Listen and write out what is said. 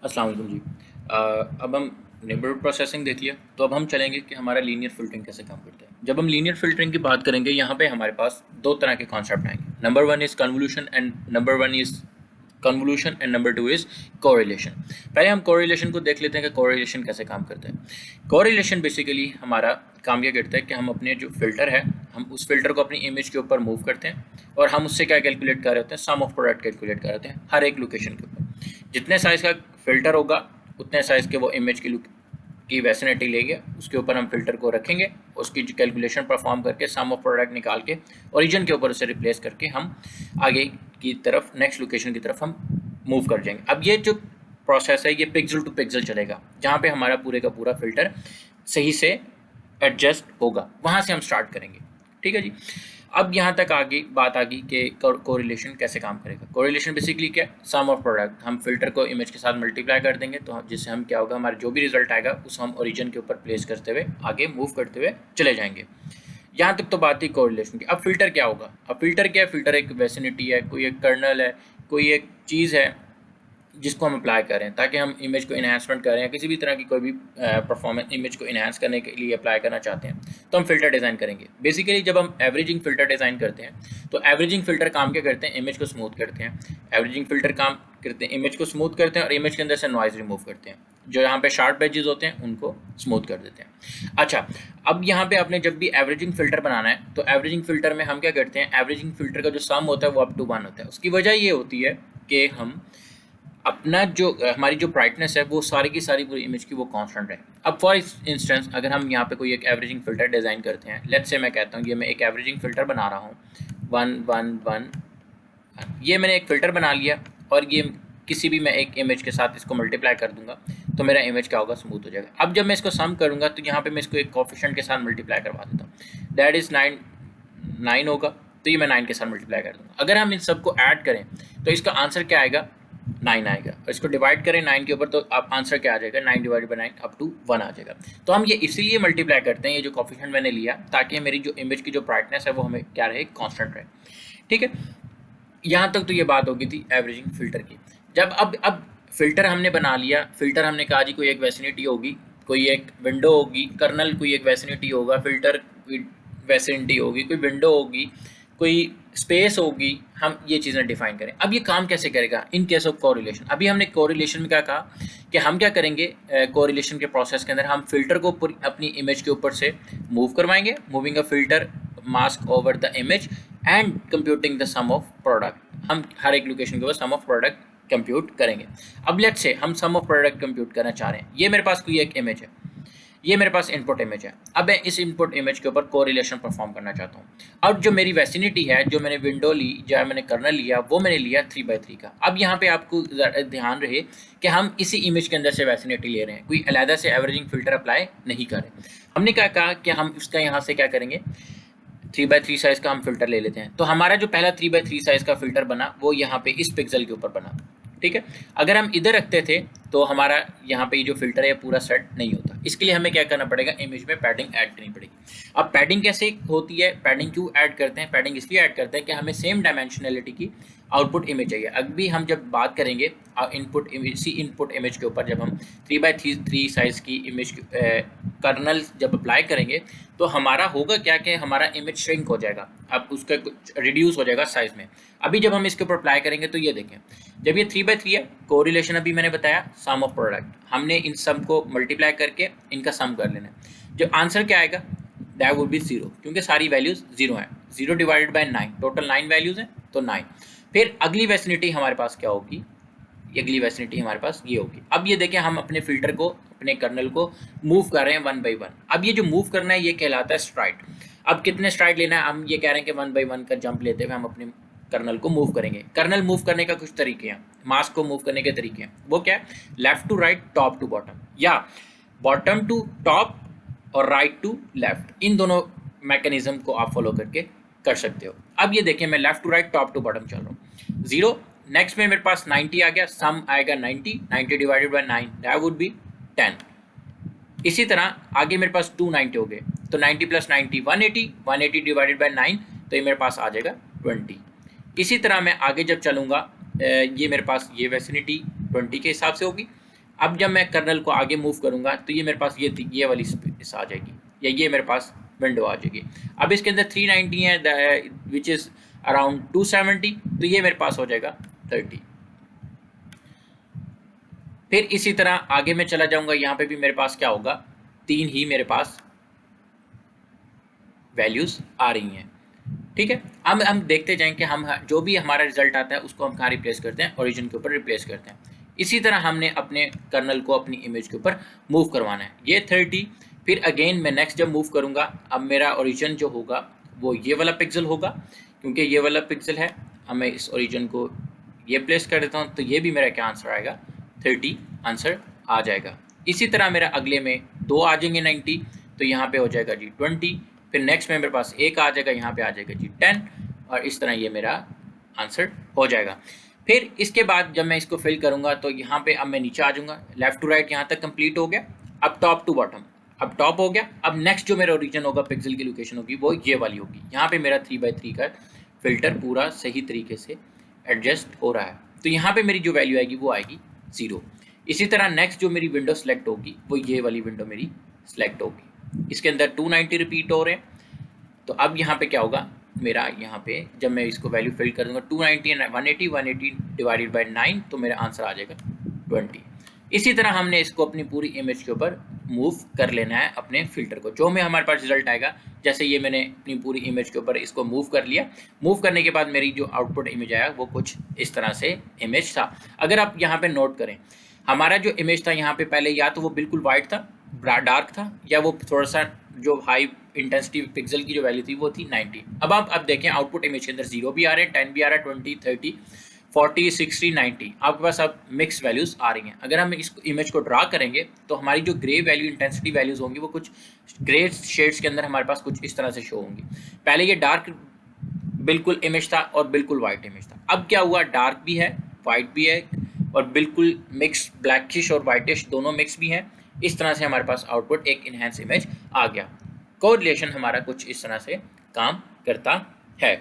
अस्सलाम वालेकुम जी। अब हम नेबरहुड प्रोसेसिंग देख लिया, तो अब हम चलेंगे कि हमारा लीनियर फ़िल्टरिंग कैसे काम करता है। जब हम लीनियर फ़िल्टरिंग की बात करेंगे, यहाँ पे हमारे पास दो तरह के कॉन्सेप्ट आएंगे। Number one is convolution and number two is correlation. पहले हम कोरिलेशन को देख लेते हैं कि कोरिलेशन कैसे काम करता है। कोरिलेशन बेसिकली हमारा काम क्या करता है कि हम अपने जो फ़िल्टर है, हम उस फ़िल्टर को अपनी इमेज के ऊपर मूव करते हैं और हम उससे क्या कैलकुलेट कर रहे होते हैं, सम ऑफ प्रोडक्ट कैलकुलेट कर रहे होते हैं हर एक लोकेशन के ऊपर। जितने साइज़ का फ़िल्टर होगा उतने साइज़ के वो इमेज की वेसिनिटी लेंगे, उसके ऊपर हम फ़िल्टर को रखेंगे, उसकी जो कैलकुलेशन परफॉर्म करके सम ऑफ प्रोडक्ट निकाल के ओरिजिन के ऊपर उसे रिप्लेस करके हम आगे की तरफ नेक्स्ट लोकेशन की तरफ हम मूव कर जाएंगे। अब ये जो प्रोसेस है ये पिक्सल टू पिक्सल चलेगा, जहाँ पे हमारा पूरे का पूरा फ़िल्टर सही से एडजस्ट होगा, वहाँ से हम स्टार्ट करेंगे। ठीक है जी। अब यहाँ तक आगे बात आ गई कि कोरिलेशन कैसे काम करेगा। कोरिलेशन बेसिकली क्या है, सम ऑफ प्रोडक्ट। हम फिल्टर को इमेज के साथ मल्टीप्लाई कर देंगे तो जिससे हम क्या होगा, हमारा जो भी रिजल्ट आएगा उस हम ओरिजिन के ऊपर प्लेस करते हुए आगे मूव करते हुए चले जाएंगे। यहाँ तक तो बात ही कोरिलेशन की। अब फिल्टर क्या होगा, अब फिल्टर क्या है, फिल्टर एक वेसिनिटी है, कोई एक कर्नल है, कोई एक चीज़ है जिसको हम अप्लाई कर रहे हैं ताकि हम इमेज को इन्हांसमेंट करें या किसी भी तरह की कोई भी परफॉर्मेंस इमेज को इन्हांस करने के लिए अप्लाई करना चाहते हैं तो हम फिल्टर डिज़ाइन करेंगे। बेसिकलि जब हम एवरेजिंग फ़िल्टर डिज़ाइन करते हैं तो एवरेजिंग फ़िल्टर काम क्या करते हैं, इमेज को स्मूथ करते हैं। एवरेजिंग फ़िल्टर काम करते हैं, इमेज को स्मूथ करते हैं और इमेज के अंदर से नॉइज़ रिमूव करते हैं। जो यहाँ पे शार्प एजेस होते हैं उनको स्मूथ कर देते हैं। अच्छा, अब यहाँ पे आपने जब भी एवरेजिंग फ़िल्टर बनाना है तो एवरेजिंग फ़िल्टर में हम क्या करते हैं, एवरेजिंग फ़िल्टर का जो सम होता है वो अप टू 1 होता है। उसकी वजह ये होती है कि हम अपना जो हमारी जो ब्राइटनेस है वो सारी की सारी पूरी इमेज की वो कांस्टेंट है। अब फॉर इंस्टेंस अगर हम यहाँ पे कोई एक एवरेजिंग फ़िल्टर डिज़ाइन करते हैं, लेट्स से मैं कहता हूँ ये मैं एक एवरेजिंग फ़िल्टर बना रहा हूँ 1 1 1। ये मैंने एक फ़िल्टर बना लिया और ये किसी भी मैं एक इमेज के साथ इसको मल्टीप्लाई कर दूंगा तो मेरा इमेज क्या होगा, स्मूथ हो जाएगा। अब जब मैं इसको सम करूँगा तो यहाँ पे मैं इसको एक कोफिशिएंट के साथ मल्टीप्लाई करवा देता हूँ, दैट इज़ 9 होगा, तो ये मैं 9 के साथ मल्टीप्लाई कर दूँगा। अगर हम इन सबको ऐड करें तो इसका आंसर क्या आएगा, 9 आएगा। और इसको डिवाइड करें 9 के ऊपर तो आप आंसर क्या आ जाएगा, 9 डिवाइड बाई 9 अप टू 1 आ जाएगा। तो हम ये इसीलिए मल्टीप्लाई करते हैं, ये जो कोफिशिएंट मैंने लिया, ताकि मेरी जो इमेज की जो ब्राइटनेस है वो हमें क्या रहे, कांस्टेंट रहे। ठीक है, यहाँ तक तो ये बात होगी थी एवरेजिंग फ़िल्टर की। जब अब फ़िल्टर हमने बना लिया, फ़िल्टर हमने कहा जी कोई एक वेसिनिटी होगी, कोई एक विंडो होगी, कर्नल कोई एक वेसिनिटी होगा, फ़िल्टर वेसिनिटी होगी, कोई विंडो होगी, कोई स्पेस होगी, हम ये चीज़ें डिफाइन करें। अब ये काम कैसे करेगा इन केस ऑफ कोरिलेशन। अभी हमने कोरिलेशन में क्या कहा कि हम क्या करेंगे, कोरिलेशन के प्रोसेस के अंदर हम फ़िल्टर को अपनी इमेज के ऊपर से मूव करवाएंगे, moving a filter mask over the image and computing the sum of product. हम हर एक लोकेशन के ऊपर सम ऑफ प्रोडक्ट कंप्यूट करेंगे। अब लेट्स से हम सम ऑफ प्रोडक्ट कंप्यूट करना चाह रहे हैं, ये मेरे पास कोई एक इमेज है, ये मेरे पास इनपुट इमेज है। अब मैं इस इनपुट इमेज के ऊपर कोरिलेशन परफॉर्म करना चाहता हूँ। अब जो मेरी वेसिनिटी है, जो मैंने विंडो ली, जो मैंने कर्नल लिया, वो मैंने लिया 3x3 का। अब यहाँ पे आपको ध्यान रहे कि हम इसी इमेज के अंदर से वेसिनिटी ले रहे हैं, कोई अलहदा से एवरेजिंग फ़िल्टर अप्लाई नहीं कर रहे। हमने क्या कहा कि हम इसका यहाँ से क्या करेंगे, 3x3 साइज़ का हम फ़िल्टर ले लेते हैं। तो हमारा जो पहला 3x3 साइज़ का फ़िल्टर बना वो यहाँ पे इस पिक्सल के ऊपर बना। ठीक है, अगर हम इधर रखते थे तो हमारा यहाँ पे ये जो फ़िल्टर है पूरा सेट नहीं होता। इसके लिए हमें क्या करना पड़ेगा, इमेज में पैडिंग ऐड करनी पड़ेगी। अब पैडिंग कैसे होती है, पैडिंग क्यों ऐड करते हैं, पैडिंग इसलिए ऐड करते हैं कि हमें सेम डायमेंशनलिटी की आउटपुट इमेज चाहिए। अभी हम जब बात करेंगे इनपुट इमेज के ऊपर, जब हम 3x3 साइज़ की इमेज कर्नल जब अप्लाई करेंगे तो हमारा होगा क्या कि हमारा इमेज श्रिंक हो जाएगा, अब उसका कुछ रिड्यूस हो जाएगा साइज़ में। अभी जब हम इसके ऊपर अप्लाई करेंगे तो ये देखें, जब ये 3x3 है, कोरिलेशन अभी मैंने बताया सम ऑफ प्रोडक्ट, हमने इन सम को मल्टीप्लाई करके इनका सम कर लेना है। जो आंसर क्या आएगा, दैट वुड बी 0, क्योंकि सारी वैल्यूज़ 0 हैं। 0 डिवाइडेड बाय 9, टोटल 9 वैल्यूज़ हैं तो 9। फिर अगली वेसिनिटी हमारे पास क्या होगी, अगली वेसिनिटी हमारे पास ये होगी। अब ये देखें, हम अपने फ़िल्टर को, अपने कर्नल को मूव कर रहे हैं 1 by 1। अब ये जो मूव करना है ये कहलाता है स्ट्राइड। अब कितने स्ट्राइड लेना है, हम ये कह रहे हैं कि 1 by 1 का जंप लेते हुए हम अपने कर्नल को मूव करेंगे। कर्नल मूव करने का कुछ तरीके हैं, मास्क को मूव करने के तरीके हैं। वो क्या है, left to right, top to bottom, या बॉटम टू टॉप और राइट टू लेफ्ट। इन दोनों मैकेनिज्म को आप फॉलो करके कर सकते हो। अब ये देखें, मैं left to right, top to bottom चल रहा हूँ। 0, नेक्स्ट में मेरे पास 90 आ गया, सम आएगा 90, 90 divided by 9, that would be 10। इसी तरह आगे मेरे पास 290 हो गए, तो 90 प्लस 90 180, 180 डिवाइडेड बाय 9, तो ये मेरे पास आ जाएगा 20। इसी तरह मैं आगे जब चलूँगा, ये मेरे पास ये वेसिनिटी 20 के हिसाब से होगी। अब जब मैं कर्नल को आगे मूव करूंगा तो ये मेरे पास ये वाली स्पेस आ जाएगी, या ये मेरे पास विंडो आ जाएगी। अब इसके अंदर 390 है विच इज़ अराउंड 270, तो ये मेरे पास हो जाएगा 30। फिर इसी तरह आगे मैं चला जाऊंगा, यहाँ पे भी मेरे पास क्या होगा, 3 ही मेरे पास वैल्यूज आ रही हैं। ठीक है, अब हम देखते जाएं कि हम जो भी हमारा रिजल्ट आता है उसको हम कहाँ रिप्लेस करते हैं, ओरिजिन के ऊपर रिप्लेस करते हैं। इसी तरह हमने अपने कर्नल को अपनी इमेज के ऊपर मूव करवाना है, ये 30। फिर अगेन मैं नेक्स्ट जब मूव करूँगा, अब मेरा ओरिजिन जो होगा वो ये वाला पिक्सल होगा, क्योंकि ये वाला पिक्सल है। अब मैं इस ओरिजिन को ये प्लेस कर देता हूँ, तो ये भी मेरा क्या आंसर आएगा, 30 आंसर आ जाएगा। इसी तरह मेरा अगले में 2 आ जाएंगे 90, तो यहाँ पे हो जाएगा जी 20। फिर नेक्स्ट में मेरे पास 1 आ जाएगा, यहाँ पे आ जाएगा जी 10, और इस तरह ये मेरा आंसर हो जाएगा। फिर इसके बाद जब मैं इसको फिल करूँगा तो यहाँ पे अब मैं नीचे आ जाऊँगा, लेफ्ट टू राइट यहाँ तक कंप्लीट हो गया। अब टॉप टू बॉटम, अब टॉप हो गया। अब नेक्स्ट जो मेरा ओरिजिन होगा, पिक्सल की लोकेशन होगी, वो ये वाली होगी। यहाँ पे मेरा 3x3 का फिल्टर पूरा सही तरीके से एडजस्ट हो रहा है, तो यहाँ पे मेरी जो वैल्यू आएगी वो आएगी 0। इसी तरह नेक्स्ट जो मेरी विंडो सेलेक्ट होगी वो ये वाली विंडो मेरी सेलेक्ट होगी। इसके अंदर 290 रिपीट हो रहे हैं, तो अब यहाँ पे क्या होगा मेरा, यहाँ पे जब मैं इसको वैल्यू फिल कर दूंगा 290 एंड 180 डिवाइडेड बाई 9, तो मेरा आंसर आ जाएगा 20। इसी तरह हमने इसको अपनी पूरी इमेज के ऊपर मूव कर लेना है अपने फिल्टर को। जो में हमारे पास रिजल्ट आएगा, जैसे ये मैंने अपनी पूरी इमेज के ऊपर इसको मूव कर लिया, मूव करने के बाद मेरी जो आउटपुट इमेज आया वो कुछ इस तरह से इमेज था। अगर आप यहाँ पे नोट करें, हमारा जो इमेज था यहाँ पे पहले या तो वो बिल्कुल वाइट था, डार्क था, या वो थोड़ा सा जो हाई इंटेंसिटी पिक्सल की जो वैल्यू थी वो थी 90। अब देखें आउटपुट इमेज के अंदर 0 भी आ रहे हैं, 10 भी आ रहा है, 20, 30, 40, 60, 90 आपके पास अब मिक्स वैल्यूज़ आ रही हैं। अगर हम इस इमेज को ड्रा करेंगे तो हमारी जो ग्रे वैल्यू इंटेंसिटी वैल्यूज़ होंगी वो कुछ ग्रे शेड्स के अंदर हमारे पास कुछ इस तरह से शो होंगी। पहले ये डार्क बिल्कुल इमेज था और बिल्कुल वाइट इमेज था। अब क्या हुआ, डार्क भी है, वाइट भी है, और बिल्कुल मिक्स ब्लैकिश और वाइटिश दोनों मिक्स भी हैं। इस तरह से हमारे पास आउटपुट एक इनहैंस इमेज आ गया। कोरिलेशन हमारा कुछ इस तरह से काम करता है।